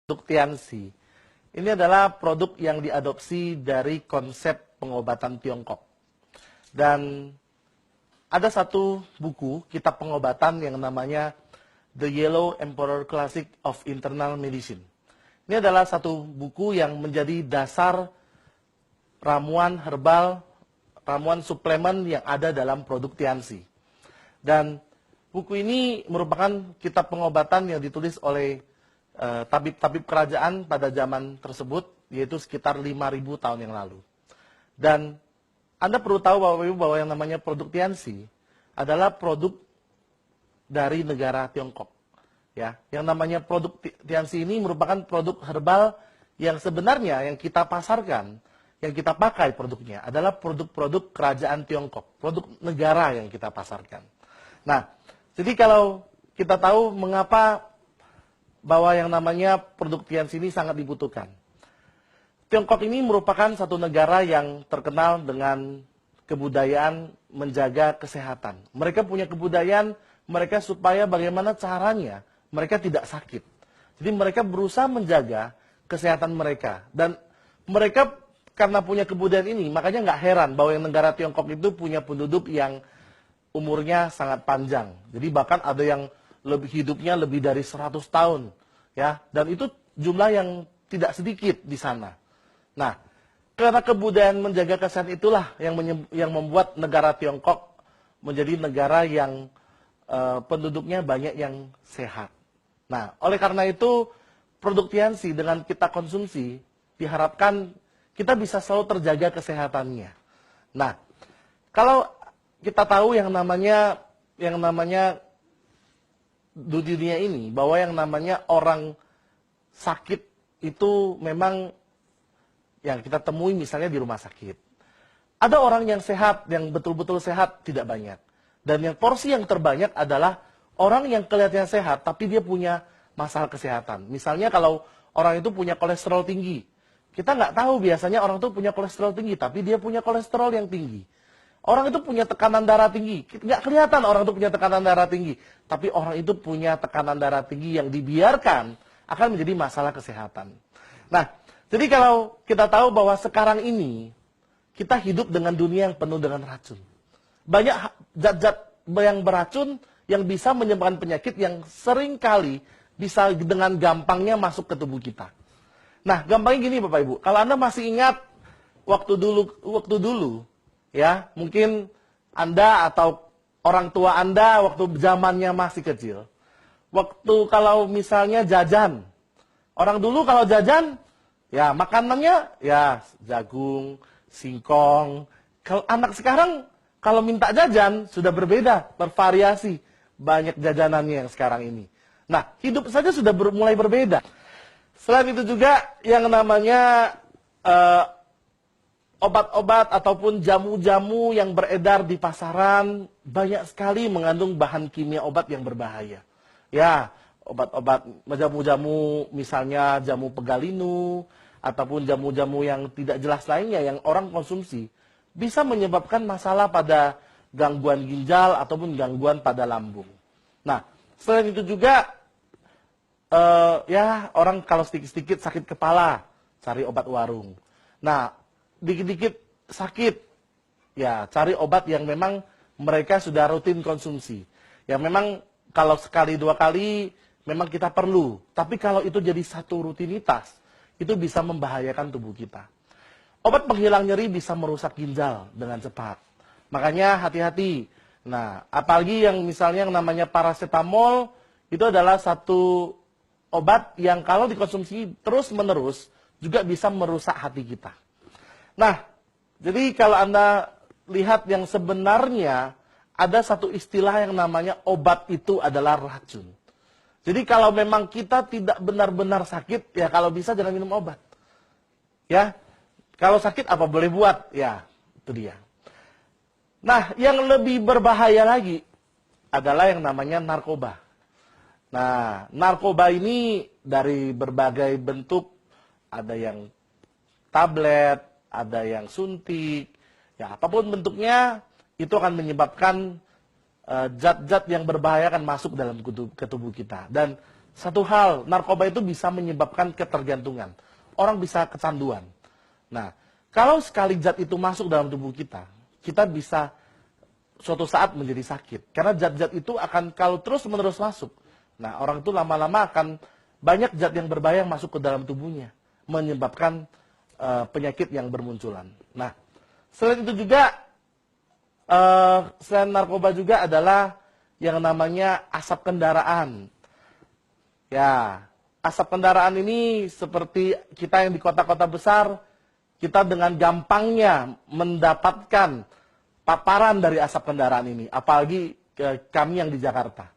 Produk Tianxi. Ini adalah produk yang diadopsi dari konsep pengobatan Tiongkok. Dan ada satu buku, kitab pengobatan yang namanya The Yellow Emperor Classic of Internal Medicine. Ini adalah satu buku yang menjadi dasar ramuan herbal, ramuan suplemen yang ada dalam produk Tianxi. Dan buku ini merupakan kitab pengobatan yang ditulis oleh tabib-tabib kerajaan pada zaman tersebut, yaitu sekitar 5.000 tahun yang lalu. Dan Anda perlu tahu bahwa yang namanya produk Tianxi adalah produk dari negara Tiongkok. Ya, yang namanya produk Tianxi ini merupakan produk herbal yang sebenarnya yang kita pasarkan, yang kita pakai produknya adalah produk-produk kerajaan Tiongkok, produk negara yang kita pasarkan. Nah, jadi kalau kita tahu mengapa bahwa yang namanya produk Tianxi ini sangat dibutuhkan. Tiongkok ini merupakan satu negara yang terkenal dengan kebudayaan menjaga kesehatan. Mereka punya kebudayaan mereka supaya bagaimana caranya mereka tidak sakit. Jadi mereka berusaha menjaga kesehatan mereka. Dan mereka karena punya kebudayaan ini, makanya nggak heran bahwa yang negara Tiongkok itu punya penduduk yang umurnya sangat panjang. Jadi bahkan ada yang hidupnya lebih dari 100 tahun, ya, dan itu jumlah yang tidak sedikit di sana. Nah, karena kebudayaan menjaga kesehatan itulah yang membuat negara Tiongkok menjadi negara yang penduduknya banyak yang sehat. Nah, oleh karena itu produk Tianxi dengan kita konsumsi diharapkan kita bisa selalu terjaga kesehatannya. Nah, kalau kita tahu yang namanya di dunia ini, bahwa yang namanya orang sakit itu memang yang kita temui misalnya di rumah sakit. Ada orang yang sehat, yang betul-betul sehat, tidak banyak. Dan yang porsi yang terbanyak adalah orang yang kelihatannya sehat, tapi dia punya masalah kesehatan. Misalnya kalau orang itu punya kolesterol tinggi, kita nggak tahu biasanya orang itu punya kolesterol tinggi, tapi dia punya kolesterol yang tinggi. Orang itu punya tekanan darah tinggi. Nggak kelihatan orang itu punya tekanan darah tinggi. Tapi orang itu punya tekanan darah tinggi yang dibiarkan akan menjadi masalah kesehatan. Nah, jadi kalau kita tahu bahwa sekarang ini kita hidup dengan dunia yang penuh dengan racun. Banyak zat-zat yang beracun yang bisa menyebabkan penyakit yang seringkali bisa dengan gampangnya masuk ke tubuh kita. Nah, gampangnya gini Bapak Ibu. Kalau Anda masih ingat waktu dulu, ya, mungkin Anda atau orang tua Anda waktu zamannya masih kecil. Waktu kalau misalnya jajan. Orang dulu kalau jajan, ya makanannya ya jagung, singkong. Kalau anak sekarang kalau minta jajan sudah berbeda, bervariasi. Banyak jajanannya yang sekarang ini. Nah, hidup saja sudah mulai berbeda. Selain itu juga yang namanya obat-obat ataupun jamu-jamu yang beredar di pasaran banyak sekali mengandung bahan kimia obat yang berbahaya. Ya, obat-obat jamu-jamu misalnya jamu pegalinu ataupun jamu-jamu yang tidak jelas lainnya yang orang konsumsi bisa menyebabkan masalah pada gangguan ginjal ataupun gangguan pada lambung. Nah, selain itu juga ya orang kalau sedikit-sedikit sakit kepala cari obat warung. Nah, dikit-dikit sakit, ya cari obat yang memang mereka sudah rutin konsumsi. Yang memang kalau sekali dua kali memang kita perlu. Tapi kalau itu jadi satu rutinitas, itu bisa membahayakan tubuh kita. Obat penghilang nyeri bisa merusak ginjal dengan cepat. Makanya hati-hati. Nah, apalagi yang misalnya yang namanya paracetamol, itu adalah satu obat yang kalau dikonsumsi terus-menerus juga bisa merusak hati kita. Nah, jadi kalau Anda lihat yang sebenarnya ada satu istilah yang namanya obat itu adalah racun. Jadi kalau memang kita tidak benar-benar sakit, ya kalau bisa jangan minum obat. Ya, kalau sakit apa boleh buat? Ya, itu dia. Nah, yang lebih berbahaya lagi adalah yang namanya narkoba. Nah, narkoba ini dari berbagai bentuk, ada yang tablet, ada yang suntik, ya apapun bentuknya itu akan menyebabkan zat-zat yang berbahaya akan masuk dalam ke tubuh kita. Dan Satu hal, narkoba itu bisa menyebabkan ketergantungan. Orang bisa kecanduan. Nah, kalau sekali zat itu masuk dalam tubuh kita, kita bisa suatu saat menjadi sakit. Karena zat-zat itu akan kalau terus-menerus masuk. Nah, orang itu lama-lama akan banyak zat yang berbahaya yang masuk ke dalam tubuhnya. Menyebabkan penyakit yang bermunculan. Nah, selain itu juga, selain narkoba juga adalah yang namanya asap kendaraan. Ya, asap kendaraan ini seperti kita yang di kota-kota besar, kita dengan gampangnya mendapatkan paparan dari asap kendaraan ini. Apalagi kami yang di Jakarta.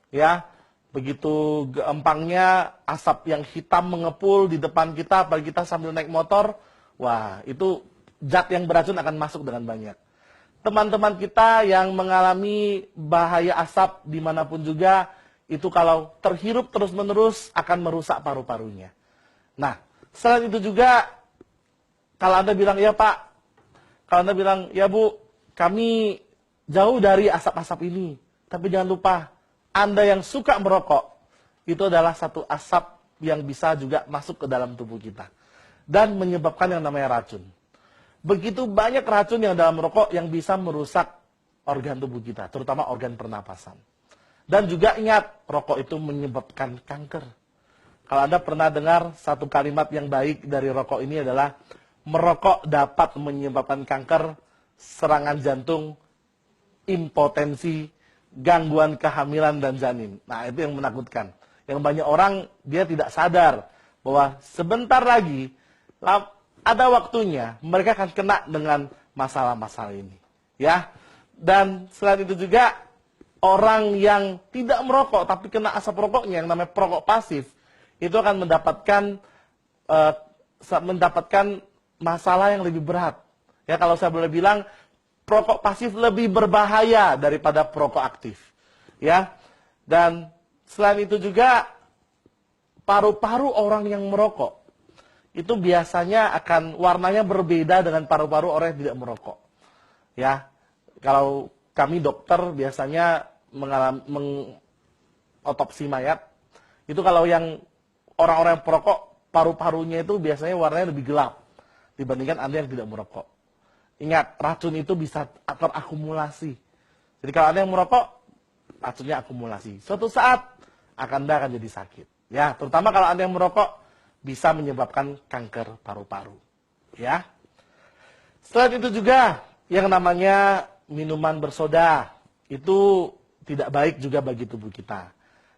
Ya, begitu gampangnya asap yang hitam mengepul di depan kita, apalagi kita sambil naik motor, wah itu zat yang beracun akan masuk dengan banyak. Teman-teman kita yang mengalami bahaya asap dimanapun juga, itu kalau terhirup terus-menerus akan merusak paru-parunya. Nah, selain itu juga, kalau Anda bilang, ya Pak, kalau Anda bilang, ya Bu, kami jauh dari asap-asap ini. Tapi jangan lupa, Anda yang suka merokok, itu adalah satu asap yang bisa juga masuk ke dalam tubuh kita. Dan menyebabkan yang namanya racun. Begitu banyak racun yang dalam rokok yang bisa merusak organ tubuh kita, terutama organ pernapasan. Dan juga ingat, rokok itu menyebabkan kanker. Kalau Anda pernah dengar satu kalimat yang baik dari rokok ini adalah, merokok dapat menyebabkan kanker, serangan jantung, impotensi, gangguan kehamilan dan janin. Nah, itu yang menakutkan. Yang banyak orang, dia tidak sadar bahwa sebentar lagi, ada waktunya mereka akan kena dengan masalah-masalah ini, ya. Dan selain itu juga orang yang tidak merokok tapi kena asap rokoknya yang namanya perokok pasif itu akan mendapatkan masalah yang lebih berat. Ya, kalau saya boleh bilang perokok pasif lebih berbahaya daripada perokok aktif, ya. Dan selain itu juga paru-paru orang yang merokok itu biasanya akan warnanya berbeda dengan paru-paru orang yang tidak merokok. Ya, kalau kami dokter biasanya mengotopsi mayat, itu kalau yang orang-orang yang perokok, paru-parunya itu biasanya warnanya lebih gelap dibandingkan Anda yang tidak merokok. Ingat, racun itu bisa terakumulasi. Jadi kalau Anda yang merokok, racunnya akumulasi. Suatu saat Anda akan jadi sakit. Ya, terutama kalau Anda yang merokok, bisa menyebabkan kanker paru-paru. Ya. Selain itu juga yang namanya minuman bersoda itu tidak baik juga bagi tubuh kita.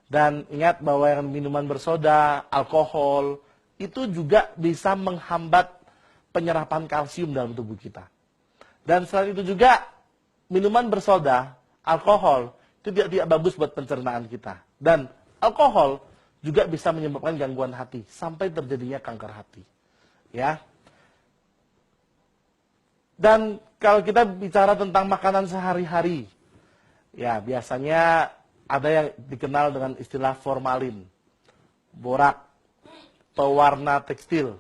Dan ingat bahwa yang minuman bersoda, alkohol itu juga bisa menghambat penyerapan kalsium dalam tubuh kita. Dan selain itu juga minuman bersoda, alkohol itu tidak bagus buat pencernaan kita. Dan alkohol juga bisa menyebabkan gangguan hati sampai terjadinya kanker hati. Ya. Dan kalau kita bicara tentang makanan sehari-hari, ya biasanya ada yang dikenal dengan istilah formalin, borak, pewarna tekstil.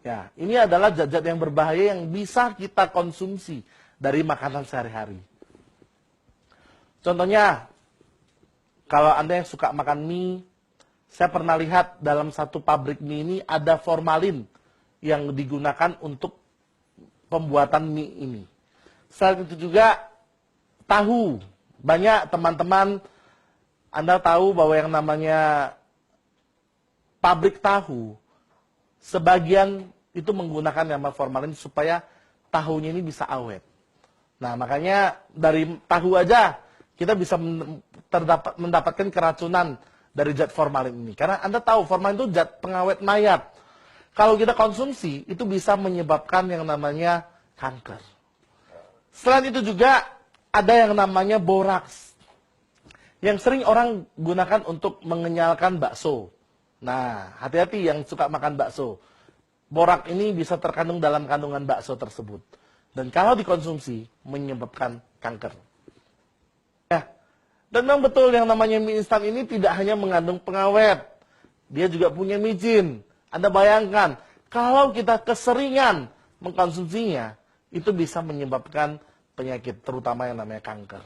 Ya, ini adalah zat-zat yang berbahaya yang bisa kita konsumsi dari makanan sehari-hari. Contohnya, kalau Anda yang suka makan mie, saya pernah lihat dalam satu pabrik mie ini ada formalin yang digunakan untuk pembuatan mie ini. Selain itu juga tahu. Banyak teman-teman Anda tahu bahwa yang namanya pabrik tahu, sebagian itu menggunakan nama formalin supaya tahunya ini bisa awet. Nah, makanya dari tahu aja kita bisa mendapatkan keracunan dari zat formalin ini. Karena Anda tahu, formalin itu zat pengawet mayat. Kalau kita konsumsi, itu bisa menyebabkan yang namanya kanker. Selain itu juga, ada yang namanya boraks. Yang sering orang gunakan untuk mengenyalkan bakso. Nah, hati-hati yang suka makan bakso. Borak ini bisa terkandung dalam kandungan bakso tersebut. Dan kalau dikonsumsi, menyebabkan kanker. Ya. Dan memang betul yang namanya mie instan ini tidak hanya mengandung pengawet. Dia juga punya micin. Anda bayangkan, kalau kita keseringan mengkonsumsinya, itu bisa menyebabkan penyakit, terutama yang namanya kanker.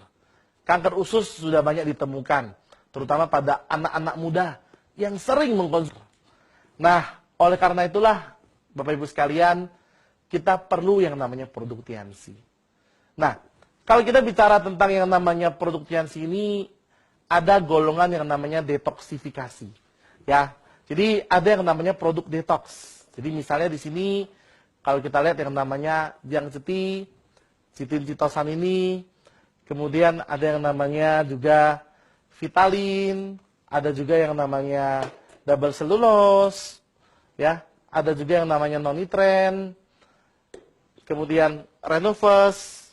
Kanker usus sudah banyak ditemukan, terutama pada anak-anak muda yang sering mengkonsumsi. Nah, oleh karena itulah, Bapak Ibu sekalian, kita perlu yang namanya produk Tianzi. Nah, kalau kita bicara tentang yang namanya produk Tianzi ini, ada golongan yang namanya detoksifikasi. Ya, jadi ada yang namanya produk detox. Jadi misalnya di sini, kalau kita lihat yang namanya Jiangxi, Citin-citosan ini, kemudian ada yang namanya juga Vitalin, ada juga yang namanya double cellulose, ya, ada juga yang namanya nonitren, kemudian Renovus,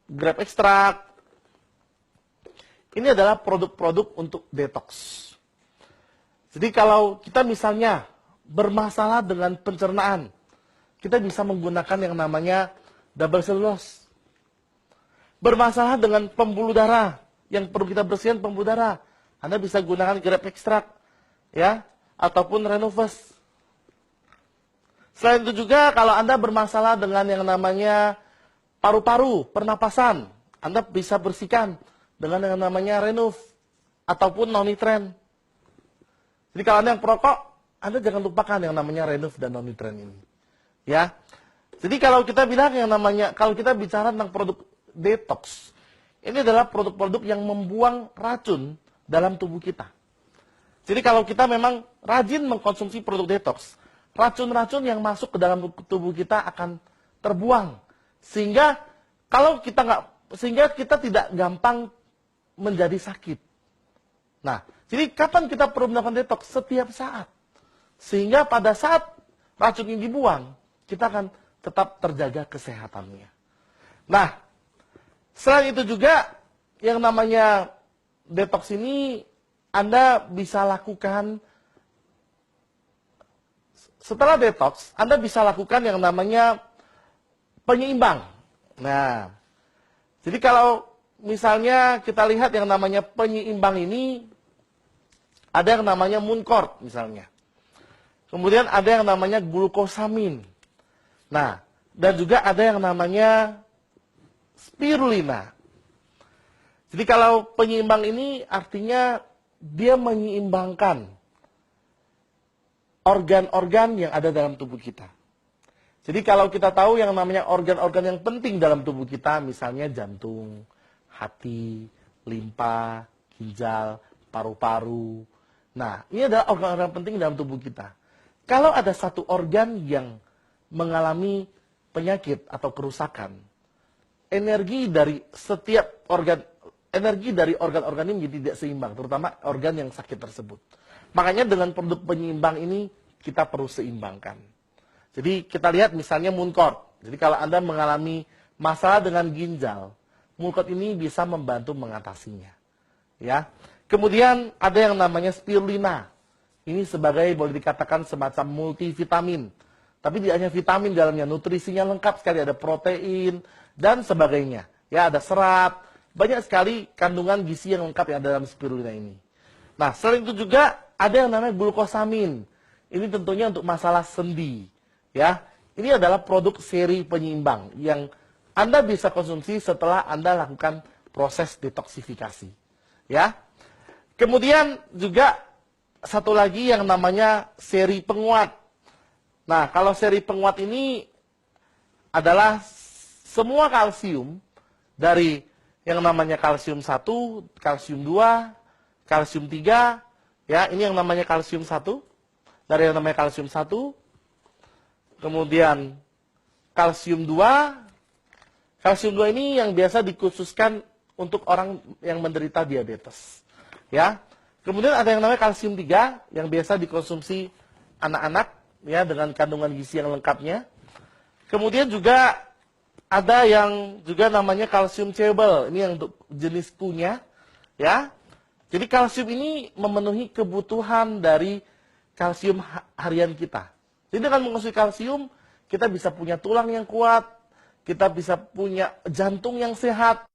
grape extract. Ini adalah produk-produk untuk detox. Jadi kalau kita misalnya bermasalah dengan pencernaan, kita bisa menggunakan yang namanya double cellulose. Bermasalah dengan pembuluh darah, yang perlu kita bersihkan pembuluh darah, Anda bisa gunakan grape extract, ya, ataupun Renovus. Selain itu juga kalau Anda bermasalah dengan yang namanya paru-paru, pernapasan, Anda bisa bersihkan dengan yang namanya Renov ataupun nonitren. Jadi kalau Anda yang perokok, Anda jangan lupakan yang namanya Renov dan nonitren ini. Ya. Jadi kalau kita bilang yang namanya, kalau kita bicara tentang produk detox, ini adalah produk-produk yang membuang racun dalam tubuh kita. Jadi kalau kita memang rajin mengkonsumsi produk detox, racun-racun yang masuk ke dalam tubuh kita akan terbuang. Sehingga kita tidak gampang menjadi sakit. Nah, jadi kapan kita perlu melakukan detox? Setiap saat. Sehingga pada saat racun ini dibuang, kita akan tetap terjaga kesehatannya. Nah, selain itu juga yang namanya detox ini Anda bisa lakukan setelah detox, Anda bisa lakukan yang namanya penyeimbang. Nah, jadi kalau misalnya kita lihat yang namanya penyeimbang ini, ada yang namanya Mooncort misalnya. Kemudian ada yang namanya glukosamin. Nah, dan juga ada yang namanya spirulina. Jadi kalau penyeimbang ini artinya dia menyeimbangkan organ-organ yang ada dalam tubuh kita. Jadi kalau kita tahu yang namanya organ-organ yang penting dalam tubuh kita, misalnya jantung, hati, limpa, ginjal, paru-paru. Nah, ini adalah organ-organ penting dalam tubuh kita. Kalau ada satu organ yang mengalami penyakit atau kerusakan, energi dari organ-organ ini menjadi tidak seimbang, terutama organ yang sakit tersebut. Makanya dengan produk penyeimbang ini kita perlu seimbangkan. Jadi kita lihat misalnya Mooncort. Jadi kalau Anda mengalami masalah dengan ginjal, Mooncort ini bisa membantu mengatasinya. Ya. Kemudian ada yang namanya spirulina. Ini sebagai boleh dikatakan semacam multivitamin. Tapi tidak hanya vitamin dalamnya, nutrisinya lengkap sekali, ada protein dan sebagainya. Ya, ada serat, banyak sekali kandungan gizi yang lengkap yang ada dalam spirulina ini. Nah, selain itu juga ada yang namanya glukosamin. Ini tentunya untuk masalah sendi. Ya, ini adalah produk seri penyeimbang yang Anda bisa konsumsi setelah Anda lakukan proses detoksifikasi. Ya. Kemudian juga satu lagi yang namanya seri penguat. Nah, kalau seri penguat ini adalah semua kalsium dari yang namanya kalsium 1, kalsium 2, kalsium 3, ya, ini yang namanya kalsium 1, dari yang namanya kalsium 1, kemudian kalsium 2 ini yang biasa dikhususkan untuk orang yang menderita diabetes. Ya. Kemudian ada yang namanya kalsium 3 yang biasa dikonsumsi anak-anak ya dengan kandungan gizi yang lengkapnya. Kemudian juga ada yang juga namanya kalsium chewable, ini yang untuk jenis kunyah, ya. Jadi kalsium ini memenuhi kebutuhan dari kalsium harian kita. Jadi dengan mengonsumsi kalsium, kita bisa punya tulang yang kuat, kita bisa punya jantung yang sehat.